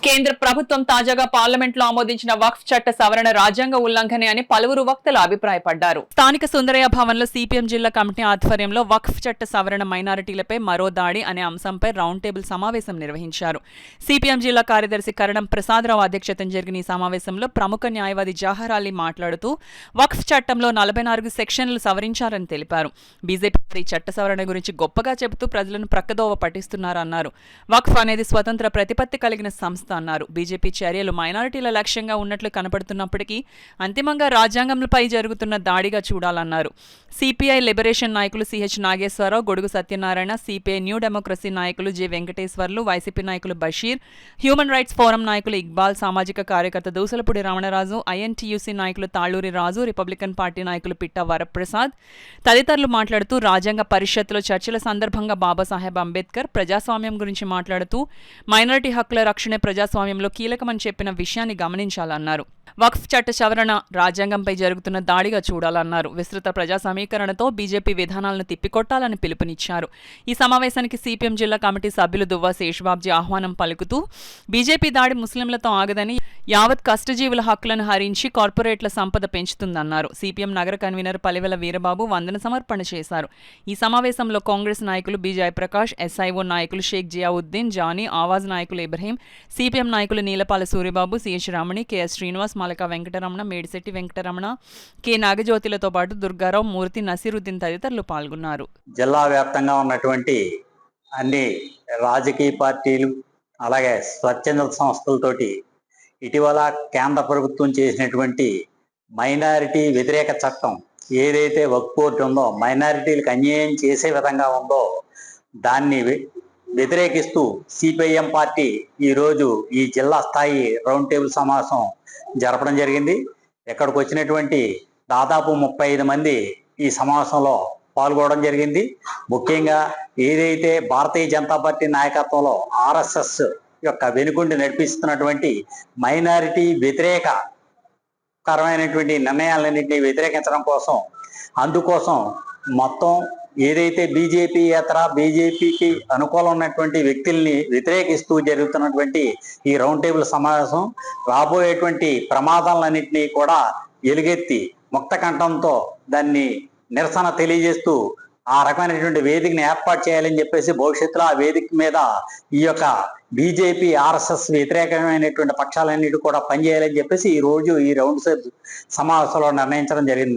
కేంద్ర ప్రభుత్వం తాజాగా పార్లమెంట్ లో ఆమోదించిన వక్ఫ్ చట్ట సవరణ రాజ్యాంగ ఉల్లంఘనే అని పలువురు వక్తలు అభిప్రాయపడ్డారు. స్థానిక సుందరయ్య భవన్ లో సిపిఎం జిల్లా కమిటీ ఆధ్వర్యంలో వక్ఫ్ చట్ట సవరణ మైనారిటీలపై మరో దాడి అనే అంశంపై రౌండ్ టేబుల్ సమావేశం నిర్వహించారు. సిపిఎం జిల్లా కార్యదర్శి కరణం ప్రసాదరావు అధ్యక్షతన జరిగిన ఈ సమావేశంలో ప్రముఖ న్యాయవాది జవహర్ అలీ మాట్లాడుతూ వక్ఫ్ చట్టంలో 44 సెక్షన్లు సవరించారని తెలిపారు. బీజేపీ ఈ చట్ట సవరణ గురించి గొప్పగా చెబుతూ ప్రజలను ప్రక్కదోవ పట్టిస్తున్నారన్నారు. వక్ఫ్ అనేది స్వతంత్ర ప్రతిపత్తి కలిగిన సంస్థ అన్నారు. బీజేపీ చర్యలు మైనారిటీల లక్ష్యంగా ఉన్నట్లు కనపడుతున్నప్పటికీ అంతిమంగా రాజ్యాంగంపై జరుగుతున్న దాడిగా చూడాలన్నారు. సిపిఐ లిబరేషన్ నాయకులు సిహెచ్ నాగేశ్వరరావు, గొడుగు సత్యనారాయణ, సిపిఐ న్యూ డెమోక్రసీ నాయకులు జె వెంకటేశ్వర్లు, వైసీపీ నాయకులు బషీర్, హ్యూమన్ రైట్స్ ఫోరం నాయకులు ఇక్బాల్, సామాజిక కార్యకర్త దూసలపూడి రమణరాజు, ఐఎన్టీయూసీ నాయకులు తాళ్లూరి రాజు, రిపబ్లికన్ పార్టీ నాయకులు పిట్ట వరప్రసాద్ తదితరులు మాట్లాడుతూ రాజ్యాంగ పరిషత్తులో చర్చల సందర్భంగా బాబాసాహెబ్ అంబేద్కర్ ప్రజాస్వామ్యం గురించి మాట్లాడుతూ మైనారిటీ హక్కుల రక్షణే ప్రజాస్వామ్యంలో కీలకమని చెప్పిన విషయాన్ని గమనించాలన్నారు. వక్ఫ్ చట్ట సవరణ రాజ్యాంగంపై జరుగుతున్న దాడిగా చూడాలన్నారు. విస్తృత ప్రజా సమీకరణతో బీజేపీ విధానాలను తిప్పికొట్టాలని పిలుపునిచ్చారు. ఈ సమావేశానికి సిపిఎం జిల్లా కమిటీ సభ్యులు దువ్వా శేషబాబ్జీ ఆహ్వానం పలుకుతూ బీజేపీ దాడి ముస్లింలతో ఆగదని, యావత్ కష్టజీవుల హక్కులను హరించి కార్పొరేట్ల సంపద పెంచుతుందన్నారు. సిపిఎం నగర కన్వీనర్ పలివెల వీరబాబు వందన సమర్పణ చేశారు. ఈ సమావేశంలో కాంగ్రెస్ నాయకులు బి జయప్రకాష్, ఎస్ఐఓ నాయకులు షేక్ జియావుద్దీన్, జానీ, ఆవాజ్ నాయకులు ఇబ్రహీం, సిపిఎం నాయకులు నీలపాల సూర్యబాబు, సిహెచ్ రమణి, కెఎస్ శ్రీనివాస్, మాలక వెంకటరమణ, మేడిశెట్టి వెంకటరమణ, కె నాగజ్యోతిలతో పాటు దుర్గారావు, మూర్తి, నసీరుద్దీన్ తదితరులు పాల్గొన్నారు. జిల్లా వ్యాప్తంగా ఉన్నటువంటి అన్ని రాజకీయ పార్టీలు అలాగే స్వచ్ఛంద సంస్థలతోటి ఇటీవల కేంద్ర ప్రభుత్వం చేసినటువంటి మైనారిటీ వ్యతిరేక చట్టం ఏదైతే వక్ఫ్ బోర్డు ఉందో, మైనారిటీలకు అన్యాయం చేసే విధంగా ఉందో దాన్ని వ్యతిరేకిస్తూ సిపిఐఎం పార్టీ ఈరోజు ఈ జిల్లా స్థాయి రౌండ్ టేబుల్ సమావేశం జరపడం జరిగింది. ఇక్కడికి వచ్చినటువంటి దాదాపు 35 మంది ఈ సమావేశంలో పాల్గొనడం జరిగింది. ముఖ్యంగా ఏదైతే భారతీయ జనతా పార్టీ నాయకత్వంలో ఆర్ఎస్ఎస్ యొక్క వెనుకుండి నడిపిస్తున్నటువంటి మైనారిటీ వ్యతిరేకకరమైనటువంటి నిర్ణయాలన్నింటినీ వ్యతిరేకించడం కోసం, అందుకోసం మొత్తం ఏదైతే బీజేపీకి అనుకూలం ఉన్నటువంటి వ్యక్తుల్ని వ్యతిరేకిస్తూ జరుగుతున్నటువంటి ఈ రౌండ్ టేబుల్ సమావేశం రాబోయేటువంటి ప్రమాదాలన్నింటినీ కూడా ఎలుగెత్తి ముక్త కంఠంతో దాన్ని నిరసన తెలియజేస్తూ ఆ రకమైనటువంటి వేదికను ఏర్పాటు చేయాలని చెప్పేసి భవిష్యత్తులో ఆ వేదిక మీద ఈ యొక్క బీజేపీ ఆర్ఎస్ఎస్ వ్యతిరేకమైనటువంటి పక్షాలన్నిటి కూడా పనిచేయాలని చెప్పేసి ఈ రోజు ఈ రౌండ్ సమావేశంలో నిర్ణయించడం జరిగింది.